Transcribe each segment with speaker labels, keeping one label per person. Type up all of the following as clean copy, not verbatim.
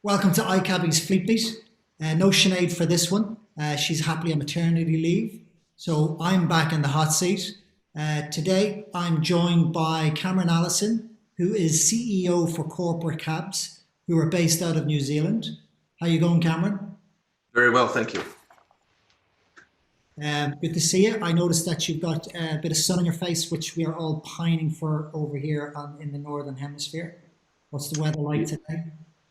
Speaker 1: Welcome to iCabbi's Fleet Beat. No Sinead for this one. She's happily on maternity leave. So I'm back in the hot seat. Today I'm joined by Cameron Allison, who is CEO for Corporate Cabs, who are based out of New Zealand. How you going, Cameron?
Speaker 2: Very well, thank you.
Speaker 1: Good to see you. I noticed that you've got a bit of sun on your face, which we are all pining for over here in the Northern Hemisphere. What's the weather like today?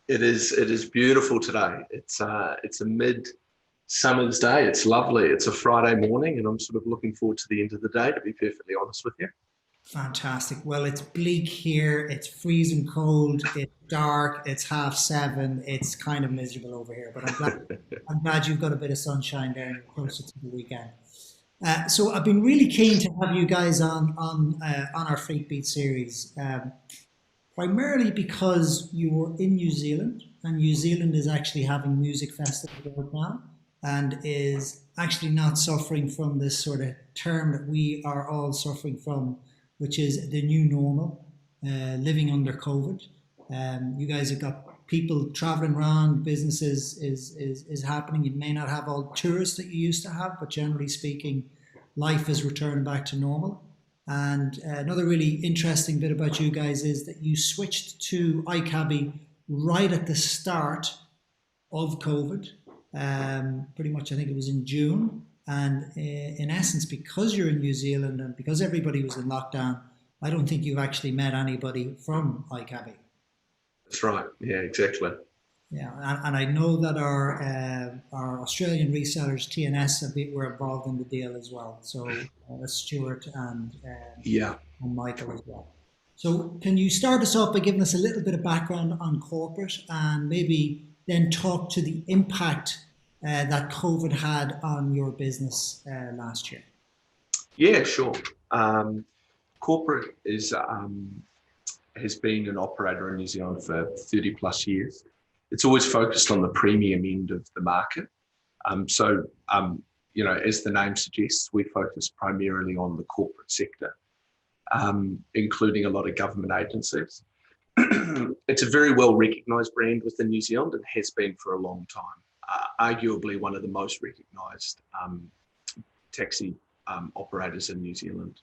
Speaker 2: It is beautiful today. It's a mid-summer's day. It's lovely. It's a Friday morning, and I'm sort of looking forward to the end of the day, to be perfectly honest with you.
Speaker 1: Fantastic. Well, it's bleak here. It's freezing cold. It's dark. It's 7:30. It's kind of miserable over here, but I'm glad you've got a bit of sunshine there and you're closer to the weekend. So I've been really keen to have you guys on our Fleet Beat series. Primarily because you were in New Zealand, and New Zealand is actually having music festivals right now and is actually not suffering from this sort of term that we are all suffering from, which is the new normal, living under COVID. You guys have got people traveling around, businesses is happening. You may not have all the tourists that you used to have, but generally speaking, life is returning back to normal. And another really interesting bit about you guys is that you switched to iCabbi right at the start of COVID. Pretty much, I think it was in June. And in essence, because you're in New Zealand and because everybody was in lockdown, I don't think you've actually met anybody from iCabbi.
Speaker 2: That's right. Yeah, exactly.
Speaker 1: Yeah, and I know that our Australian resellers, TNS, were involved in the deal as well. So Stuart and Michael as well. So can you start us off by giving us a little bit of background on corporate and maybe then talk to the impact that COVID had on your business last year?
Speaker 2: Yeah, sure. Corporate has been an operator in New Zealand for 30 plus years. It's always focused on the premium end of the market. As the name suggests, we focus primarily on the corporate sector, including a lot of government agencies. It's a very well recognised brand within New Zealand and has been for a long time. Arguably one of the most recognised taxi operators in New Zealand.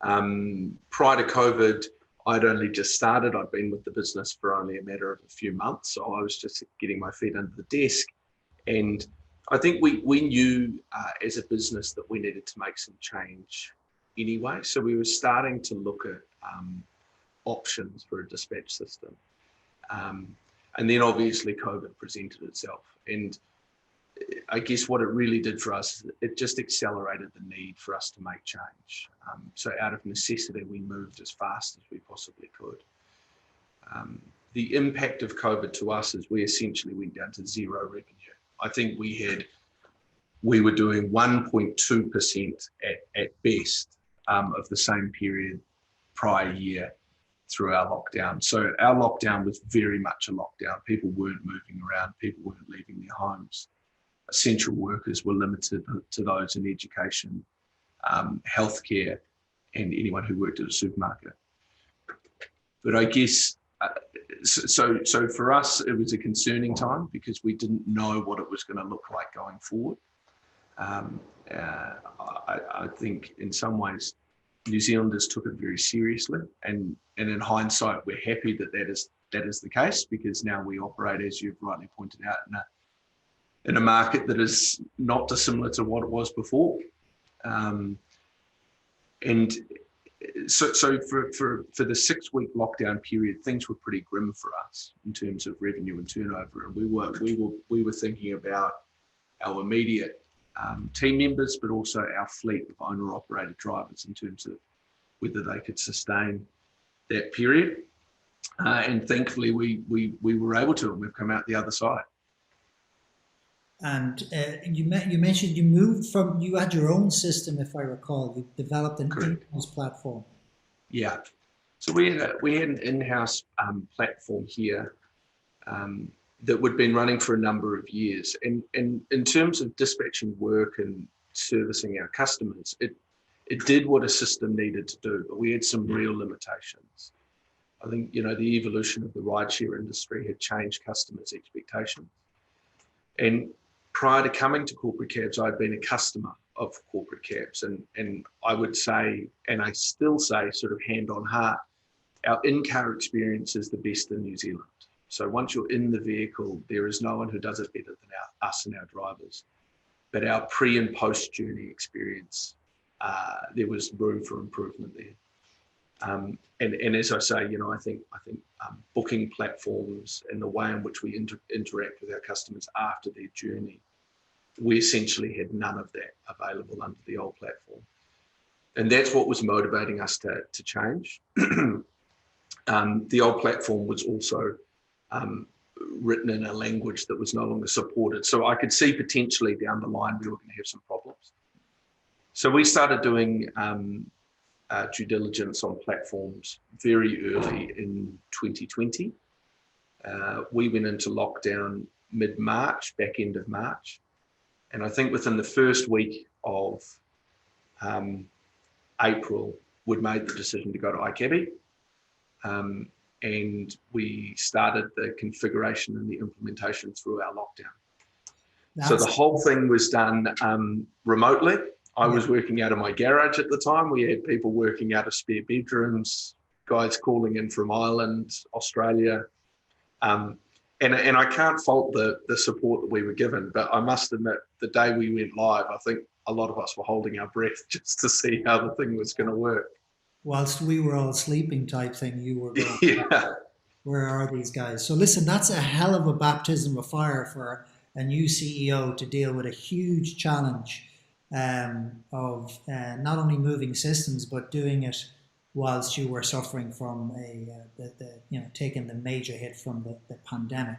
Speaker 2: Prior to COVID, I'd only just started. I'd been with the business for only a matter of a few months. So I was just getting my feet under the desk. And I think we knew as a business that we needed to make some change anyway. So we were starting to look at options for a dispatch system. And then obviously COVID presented itself. And I guess what it really did for us, it just accelerated the need for us to make change. So out of necessity, we moved as fast as we possibly could. The impact of COVID to us is we essentially went down to zero revenue. I think we were doing 1.2% at best of the same period prior year through our lockdown. So our lockdown was very much a lockdown. People weren't moving around, people weren't leaving their homes. Essential workers were limited to those in education, healthcare, and anyone who worked at a supermarket. But I guess, so for us, it was a concerning time because we didn't know what it was going to look like going forward. I think in some ways, New Zealanders took it very seriously. And in hindsight, we're happy that is the case because now we operate, as you've rightly pointed out, in a market that is not dissimilar to what it was before. And so for the 6-week lockdown period, things were pretty grim for us in terms of revenue and turnover. And we were thinking about our immediate team members, but also our fleet of owner-operated drivers in terms of whether they could sustain that period. And thankfully, we were able to, and we've come out the other side.
Speaker 1: And you mentioned you had your own system, if I recall. You developed an in-house platform.
Speaker 2: Yeah. So we had an in-house platform here that we'd been running for a number of years. And in terms of dispatching work and servicing our customers, it did what a system needed to do, but we had some real limitations. I think, the evolution of the rideshare industry had changed customers' expectations. And prior to coming to corporate cabs, I'd been a customer of corporate cabs. And I would say, and I still say, sort of hand on heart, our in-car experience is the best in New Zealand. So once you're in the vehicle, there is no one who does it better than us and our drivers. But our pre and post journey experience, there was room for improvement there. And as I say, I think booking platforms and the way in which we interact with our customers after their journey, we essentially had none of that available under the old platform. And that's what was motivating us to change. The old platform was also written in a language that was no longer supported. So I could see potentially down the line we were going to have some problems. So we started doing due diligence on platforms very early in 2020. We went into lockdown mid-March, back end of March. And I think within the first week of April, we'd made the decision to go to iCabbi. And we started the configuration and the implementation through our lockdown. So the whole thing was done remotely. I was working out of my garage at the time. We had people working out of spare bedrooms, guys calling in from Ireland, Australia. And I can't fault the support that we were given, but I must admit, the day we went live, I think a lot of us were holding our breath just to see how the thing was going to work.
Speaker 1: Whilst we were all sleeping type thing, you were going,
Speaker 2: yeah.
Speaker 1: Where are these guys? So listen, that's a hell of a baptism of fire for a new CEO to deal with a huge challenge of not only moving systems, but doing it whilst you were suffering from taking the major hit from the pandemic.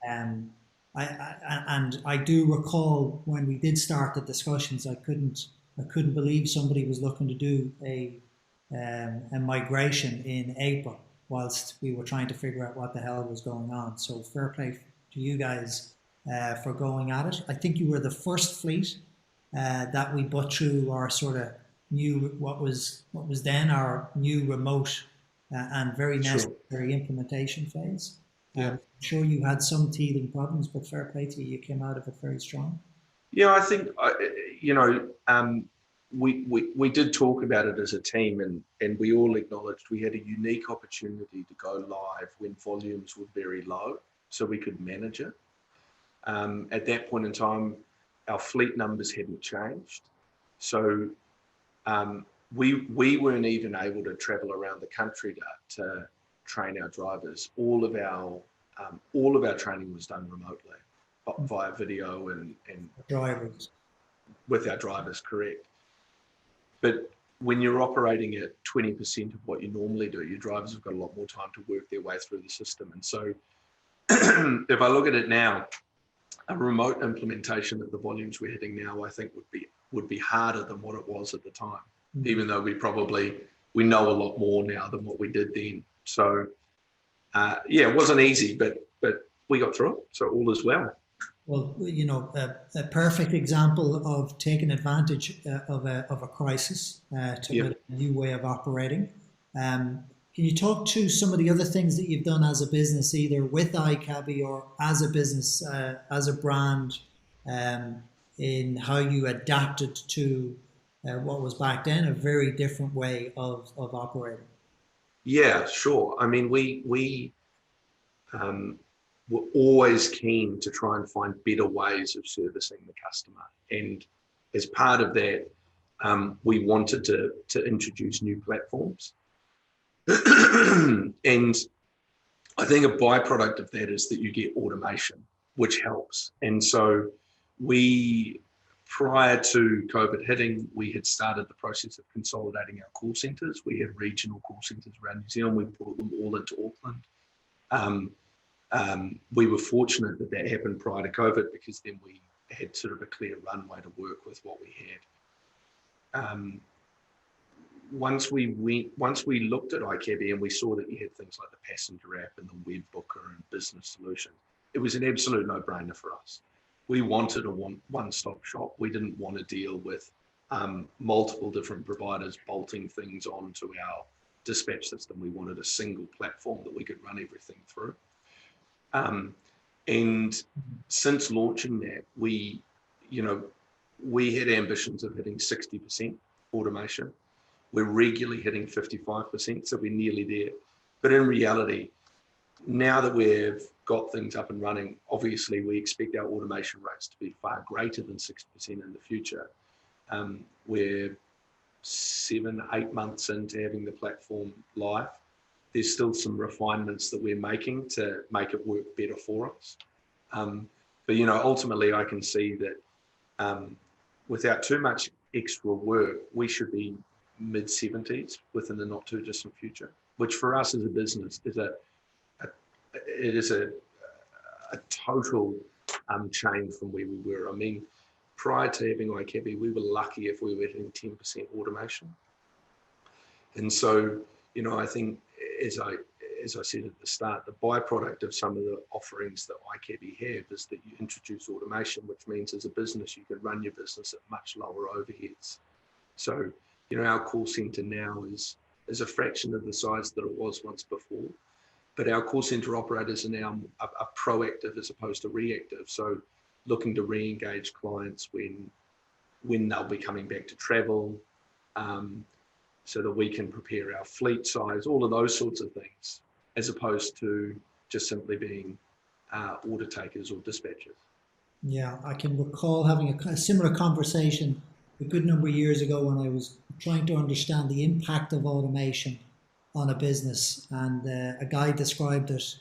Speaker 1: And I do recall when we did start the discussions, I couldn't believe somebody was looking to do a migration in April whilst we were trying to figure out what the hell was going on. So fair play to you guys for going at it. I think you were the first fleet that we put through our sort of new, what was then our new remote and very necessary implementation phase. I'm sure you had some teething problems, but fair play to you, you came out of it very strong.
Speaker 2: Yeah, I think, we did talk about it as a team, and we all acknowledged we had a unique opportunity to go live when volumes were very low, so we could manage it. At that point in time, our fleet numbers hadn't changed. So we weren't even able to travel around the country to train our drivers. All of our training was done remotely via video and
Speaker 1: drivers.
Speaker 2: With our drivers, correct. But when you're operating at 20% of what you normally do, your drivers have got a lot more time to work their way through the system. And so if I look at it now, a remote implementation at the volumes we're hitting now, I think would be harder than what it was at the time, even though we know a lot more now than what we did then. So it wasn't easy, but we got through it. So all is well.
Speaker 1: Well, a perfect example of taking advantage of a crisis to a new way of operating. Can you talk to some of the other things that you've done as a business, either with iCabbi or as a business, as a brand, in how you adapted to what was back then a very different way of operating?
Speaker 2: Yeah, sure. I mean, we were always keen to try and find better ways of servicing the customer. And as part of that, we wanted to introduce new platforms. And I think a byproduct of that is that you get automation, which helps. And so prior to COVID hitting, we had started the process of consolidating our call centres. We had regional call centres around New Zealand. We brought them all into Auckland. We were fortunate that happened prior to COVID, because then we had sort of a clear runway to work with what we had. Once we looked at iCabbi and we saw that you had things like the passenger app and the web booker and business solution, it was an absolute no-brainer for us. We wanted a one-stop shop. We didn't want to deal with multiple different providers bolting things onto our dispatch system. We wanted a single platform that we could run everything through. And since launching that, we had ambitions of hitting 60% automation. We're regularly hitting 55%, so we're nearly there. But in reality, now that we've got things up and running, obviously we expect our automation rates to be far greater than 60% in the future. We're 7-8 months into having the platform live. There's still some refinements that we're making to make it work better for us. But ultimately I can see that without too much extra work, we should be mid-70s within the not too distant future, which for us as a business is a total change from where we were. I mean, prior to having iCabbi, we were lucky if we were hitting 10% automation. And so, I think as I said at the start, the byproduct of some of the offerings that iCabbi have is that you introduce automation, which means as a business, you can run your business at much lower overheads. So, our call center now is a fraction of the size that it was once before. But our call center operators are now are proactive as opposed to reactive. So looking to re-engage clients when they'll be coming back to travel, so that we can prepare our fleet size, all of those sorts of things, as opposed to just simply being order takers or dispatchers.
Speaker 1: Yeah, I can recall having a similar conversation a good number of years ago when I was trying to understand the impact of automation on a business, and a guy described it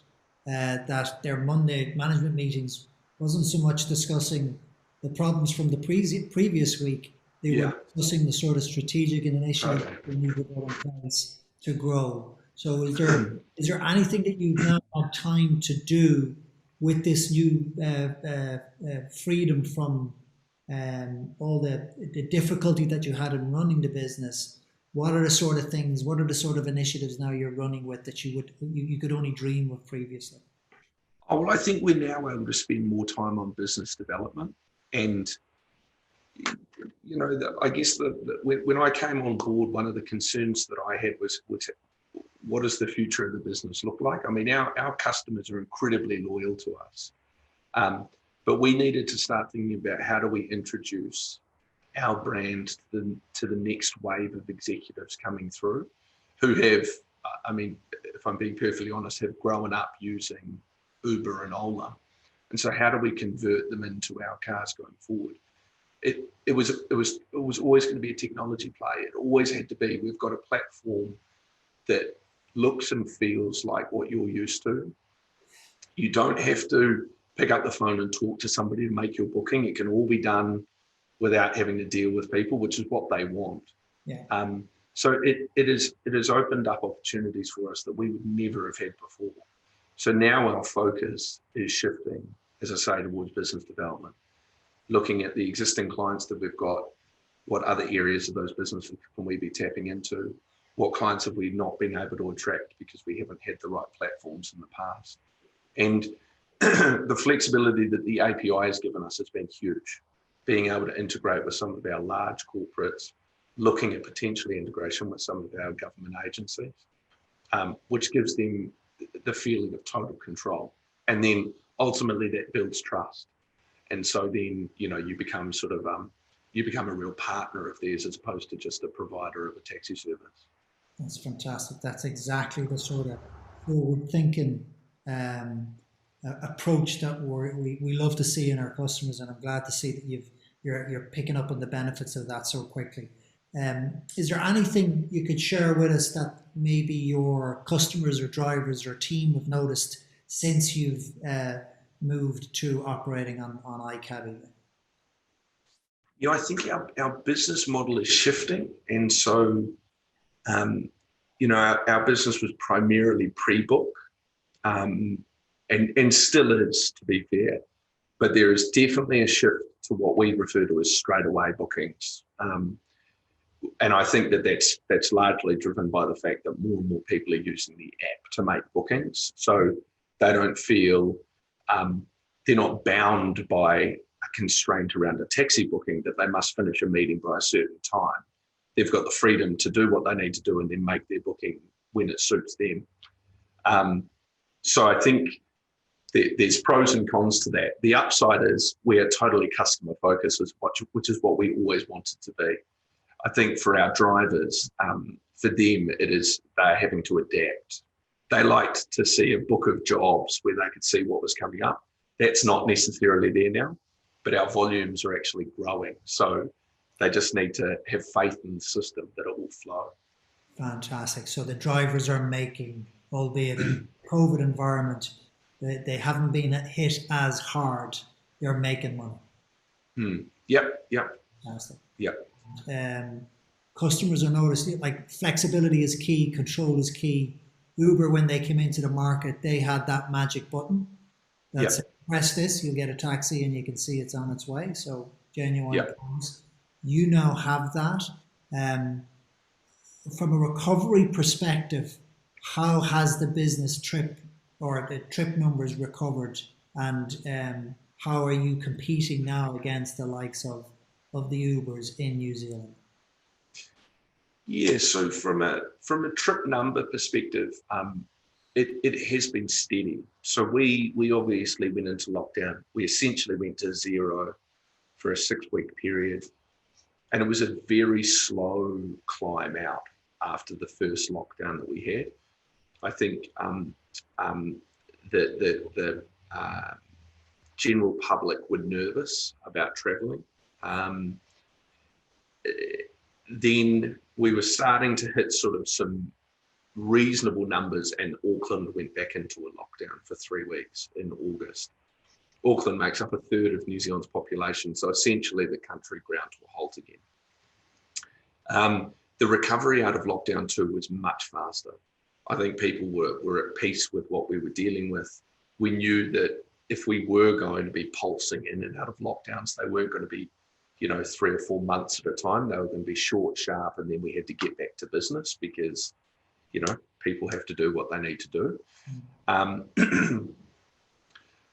Speaker 1: that their Monday management meetings wasn't so much discussing the problems from the previous week. They were discussing the sort of strategic and initiatives they needed to put in place to grow. So is there anything that you've now had time to do with this new freedom from all the difficulty that you had in running the business? What are the sort of things, what are the sort of initiatives now you're running with that you could only dream of previously?
Speaker 2: Oh, well, I think we're now able to spend more time on business development. And, I guess when I came on board, one of the concerns that I had was what does the future of the business look like? I mean, our customers are incredibly loyal to us. But we needed to start thinking about how do we introduce our brand to the next wave of executives coming through who have, I mean, if I'm being perfectly honest, have grown up using Uber and Ola. And so how do we convert them into our cars going forward? It was always going to be a technology play. It always had to be. We've got a platform that looks and feels like what you're used to. You don't have to pick up the phone and talk to somebody to make your booking. It can all be done without having to deal with people, which is what they want.
Speaker 1: Yeah.
Speaker 2: So it has opened up opportunities for us that we would never have had before. So now our focus is shifting, as I say, towards business development, looking at the existing clients that we've got, what other areas of those businesses can we be tapping into, what clients have we not been able to attract because we haven't had the right platforms in the past. And the flexibility that the API has given us has been huge. Being able to integrate with some of our large corporates, looking at potentially integration with some of our government agencies, which gives them the feeling of total control. And then ultimately that builds trust. And so then, you become sort of, you become a real partner of theirs as opposed to just a provider of a taxi service.
Speaker 1: That's fantastic. That's exactly the sort of forward-thinking approach that we love to see in our customers, and I'm glad to see that you're picking up on the benefits of that so quickly. Is there anything you could share with us that maybe your customers or drivers or team have noticed since you've moved to operating on iCabbi?
Speaker 2: I think our business model is shifting, and so our business was primarily pre-book, and still is, to be fair, but there is definitely a shift to what we refer to as straight away bookings. And I think that's largely driven by the fact that more and more people are using the app to make bookings. So they don't feel, they're not bound by a constraint around a taxi booking that they must finish a meeting by a certain time. They've got the freedom to do what they need to do and then make their booking when it suits them. So I think there's pros and cons to that. The upside is we are totally customer focused, which is what we always wanted to be. I think for our drivers, for them, they're having to adapt. They liked to see a book of jobs where they could see what was coming up. That's not necessarily there now, but our volumes are actually growing. So they just need to have faith in the system that it will flow.
Speaker 1: Fantastic. So the drivers are making, albeit in COVID environment, they haven't been hit as hard. They're making money.
Speaker 2: Yep.
Speaker 1: Fantastic.
Speaker 2: Yep.
Speaker 1: Customers are noticing, like, flexibility is key, control is key. Uber, when they came into the market, they had that magic button that said, press this, you'll get a taxi, and you can see it's on its way. So genuine promise. You now have that. From a recovery perspective, how has the business trip or the trip numbers recovered, and how are you competing now against the likes of the Ubers in New Zealand?
Speaker 2: Yeah, so from a trip number perspective, it has been steady. So we obviously went into lockdown. We essentially went to zero for a 6-week period, and it was a very slow climb out after the first lockdown that we had. I think the general public were nervous about travelling. Then we were starting to hit sort of some reasonable numbers, and Auckland went back into a lockdown for 3 weeks in August. Auckland makes up a third of New Zealand's population, so essentially the country ground to a halt again. The recovery out of lockdown 2 was much faster. I think people were at peace with what we were dealing with. We knew that if we were going to be pulsing in and out of lockdowns, they weren't going to be 3 or 4 months at a time. They were going to be short, sharp, and then we had to get back to business because, people have to do what they need to do.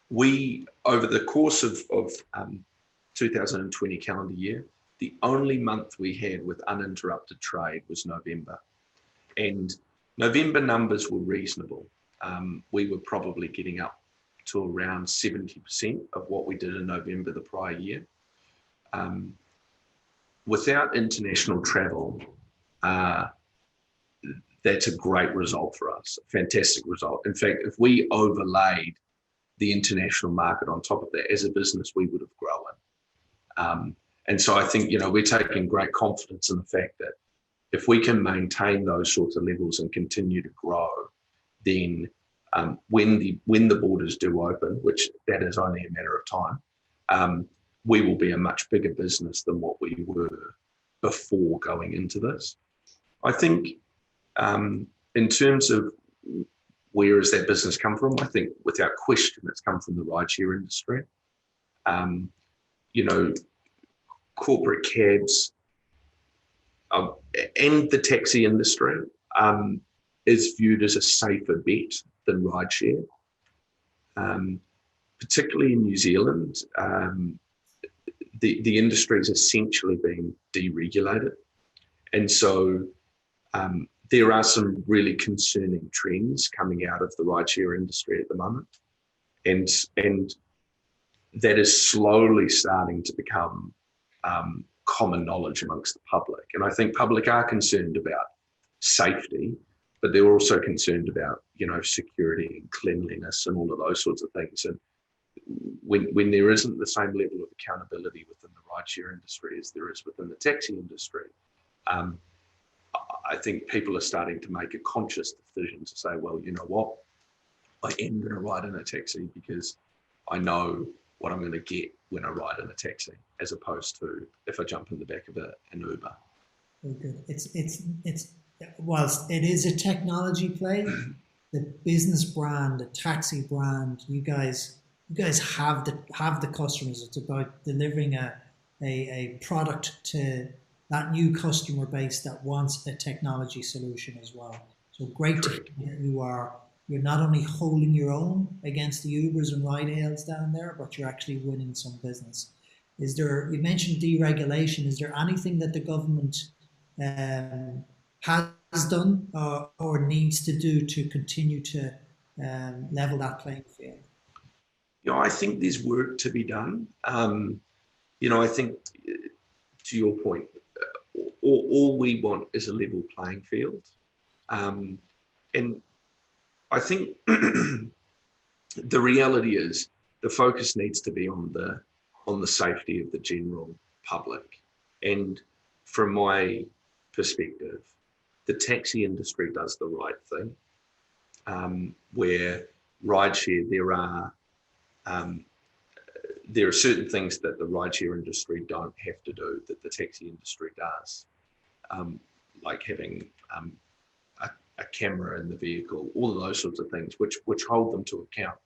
Speaker 2: We, over the course of 2020 calendar year, the only month we had with uninterrupted trade was November. And November numbers were reasonable. We were probably getting up to around 70% of what we did in November the prior year. Without international travel, that's a great result for us, a fantastic result. In fact, if we overlaid the international market on top of that, as a business, we would have grown. And so I think, we're taking great confidence in the fact that if we can maintain those sorts of levels and continue to grow, then when the borders do open, which that is only a matter of time, we will be a much bigger business than what we were before going into this. I think in terms of where has that business come from, I think without question it's come from the rideshare industry. Corporate cabs and the taxi industry is viewed as a safer bet than rideshare. Particularly in New Zealand, the industry is essentially being deregulated. And so there are some really concerning trends coming out of the rideshare industry at the moment. And that is slowly starting to become common knowledge amongst the public. And I think public are concerned about safety, but they're also concerned about, security and cleanliness and all of those sorts of things. And when there isn't the same level of accountability within the rideshare industry as there is within the taxi industry, I think people are starting to make a conscious decision to say, well, you know what, I am going to ride in a taxi because I know what I'm going to get when I ride in a taxi, as opposed to if I jump in the back of an Uber.
Speaker 1: Very good. It's whilst it is a technology play, the business brand, the taxi brand, you guys have the customers. It's about delivering a product to that new customer base that wants a technology solution as well. So great to hear that you're not only holding your own against the Ubers and ride hails down there, but you're actually winning some business. Is there, you mentioned deregulation, is there anything that the government um, has done or needs to do to continue to level that playing field?
Speaker 2: I think there's work to be done. I think to your point, all we want is a level playing field. Um, and I think the reality is the focus needs to be on the safety of the general public. And from my perspective, the taxi industry does the right thing. Where rideshare, there are certain things that the rideshare industry don't have to do that the taxi industry does, like having a camera in the vehicle, all of those sorts of things, which hold them to account.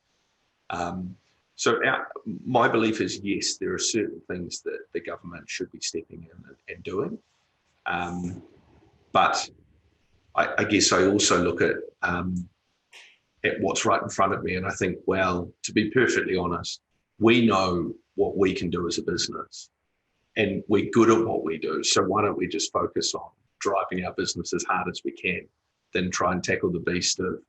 Speaker 2: My belief is, yes, there are certain things that the government should be stepping in and doing. But I guess I also look at what's right in front of me, and I think, well, to be perfectly honest, we know what we can do as a business, and we're good at what we do. So why don't we just focus on driving our business as hard as we can, then try and tackle the beast of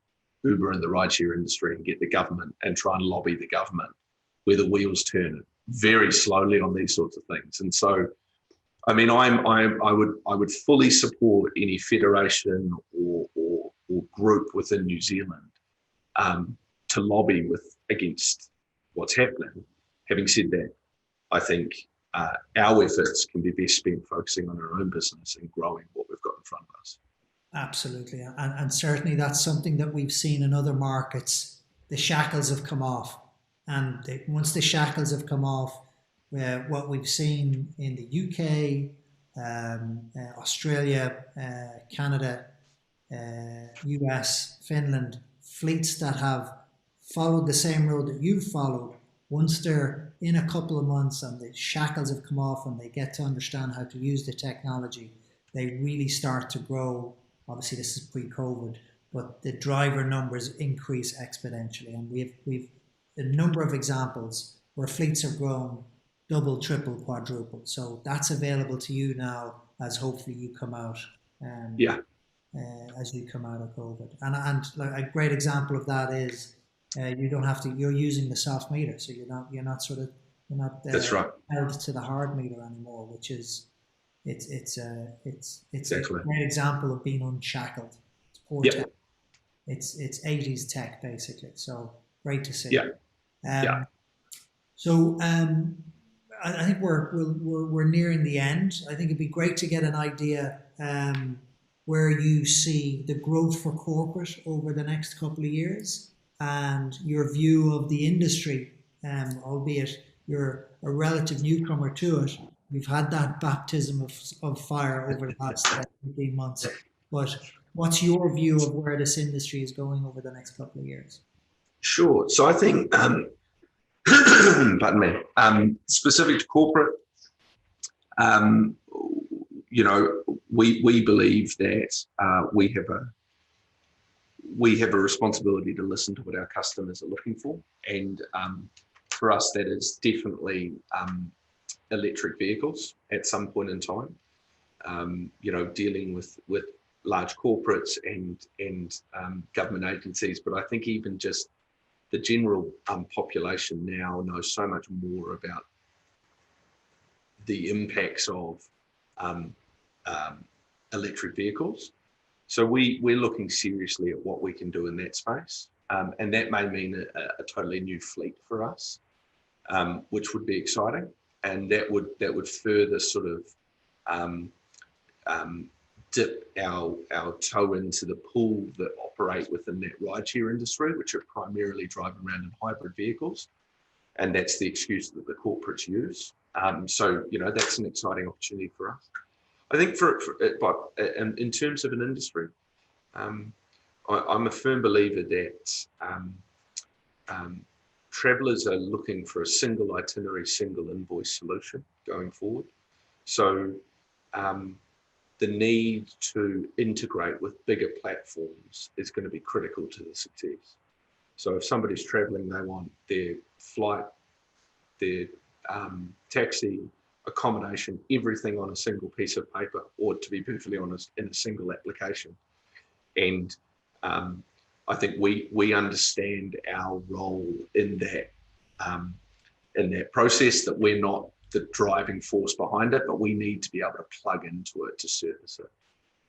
Speaker 2: Uber and the rideshare industry and get the government and try and lobby the government where the wheels turn very slowly on these sorts of things. And so, I mean, I would fully support any federation or group within New Zealand to lobby against what's happening. Having said that, I think our efforts can be best spent focusing on our own business and growing what we've got in front of us.
Speaker 1: Absolutely. And certainly that's something that we've seen in other markets. The shackles have come off. And once the shackles have come off, what we've seen in the UK, Australia, Canada, US, Finland, fleets that have followed the same road that you've followed, once they're in a couple of months and the shackles have come off and they get to understand how to use the technology, they really start to grow. Obviously, this is pre-COVID, but the driver numbers increase exponentially, and we've a number of examples where fleets have grown double, triple, quadruple. So that's available to you now as hopefully you come out.
Speaker 2: Yeah,
Speaker 1: As you come out of COVID. And like a great example of that is you don't have to. You're using the soft meter, so you're not
Speaker 2: that's right.
Speaker 1: held to the hard meter anymore, which is it's a
Speaker 2: Exactly.
Speaker 1: great example of being unshackled. It's poor
Speaker 2: Yep.
Speaker 1: tech. It's 80s tech basically. So great to see.
Speaker 2: Yeah. Yeah.
Speaker 1: So I think we're nearing the end. I think it'd be great to get an idea where you see the growth for corporate over the next couple of years and your view of the industry, albeit you're a relative newcomer to it. You've had that baptism of fire over the last 18 months. But what's your view of where this industry is going over the next couple of years?
Speaker 2: Sure. So I think, pardon me, specific to corporate, we believe that we have a responsibility to listen to what our customers are looking for, and for us, that is definitely electric vehicles at some point in time. Dealing with large corporates and government agencies, but I think even just the general population now knows so much more about the impacts of electric vehicles. So we're looking seriously at what we can do in that space. And that may mean a totally new fleet for us, which would be exciting. And that would further sort of dip our toe into the pool that operate within that rideshare industry, which are primarily driving around in hybrid vehicles. And that's the excuse that the corporates use. So that's an exciting opportunity for us. I think in terms of an industry, I'm a firm believer that travellers are looking for a single itinerary, single invoice solution going forward. So the need to integrate with bigger platforms is going to be critical to the success. So if somebody's traveling, they want their flight, their taxi, accommodation, everything on a single piece of paper, or to be perfectly honest, in a single application. And I think we understand our role in that process, that we're not the driving force behind it, but we need to be able to plug into it to service it.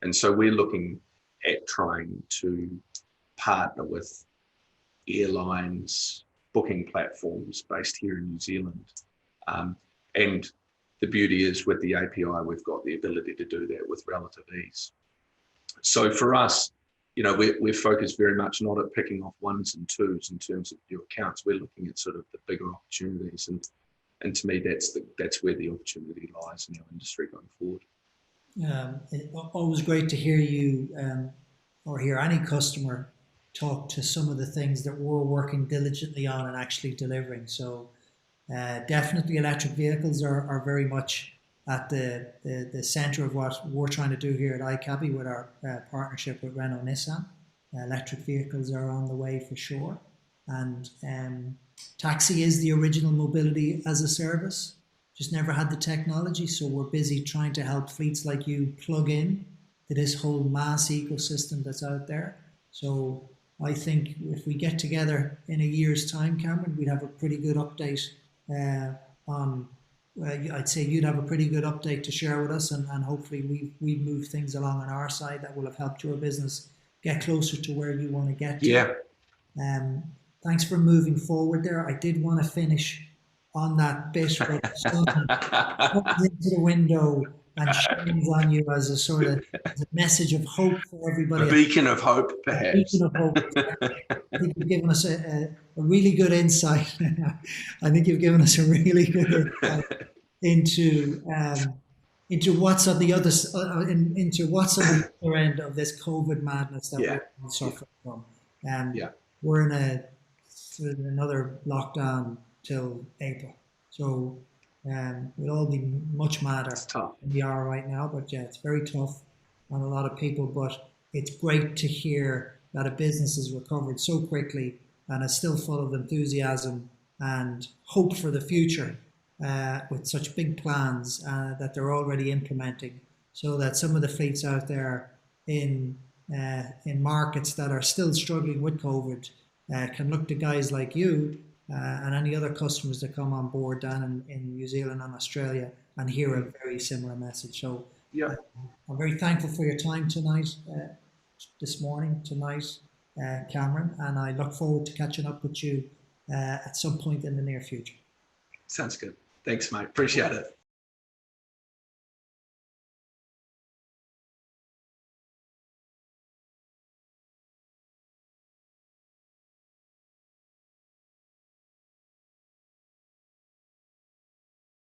Speaker 2: And so we're looking at trying to partner with airlines, booking platforms based here in New Zealand. And the beauty is, with the API, we've got the ability to do that with relative ease. So for us, we're focused very much not at picking off ones and twos in terms of your accounts. We're looking at sort of the bigger opportunities, and to me, that's where the opportunity lies in our industry going forward.
Speaker 1: It's always great to hear you or hear any customer talk to some of the things that we're working diligently on and actually delivering. So definitely electric vehicles are very much at the center of what we're trying to do here at iCabbi with our partnership with Renault Nissan. Electric vehicles are on the way for sure. And taxi is the original mobility as a service, just never had the technology. So we're busy trying to help fleets like you plug in to this whole mass ecosystem that's out there. So I think if we get together in a year's time, Cameron, we'd have a pretty good update on. I'd say you'd have a pretty good update to share with us, and hopefully we've moved things along on our side that will have helped your business get closer to where you want to get to.
Speaker 2: Yeah.
Speaker 1: Thanks for moving forward there. I did want to finish on that bit where the sun comes into the window and shines on you as a sort of as a message of hope for everybody.
Speaker 2: A beacon of hope, perhaps.
Speaker 1: A beacon of hope. I think you've given us a really good insight. I think you've given us a really good insight into what's on the other into what's on the other end of this COVID madness that we're all suffering from. We're in another lockdown till April, so we'll all be much madder than we are right now. But yeah, it's very tough on a lot of people. But it's great to hear that a business has recovered so quickly and is still full of enthusiasm and hope for the future, with such big plans that they're already implementing, so that some of the fleets out there in markets that are still struggling with COVID can look to guys like you and any other customers that come on board down in New Zealand and Australia and hear a very similar message. So I'm very thankful for your time tonight, tonight, Cameron, and I look forward to catching up with you at some point in the near future.
Speaker 2: Sounds good. Thanks, mate. Appreciate it.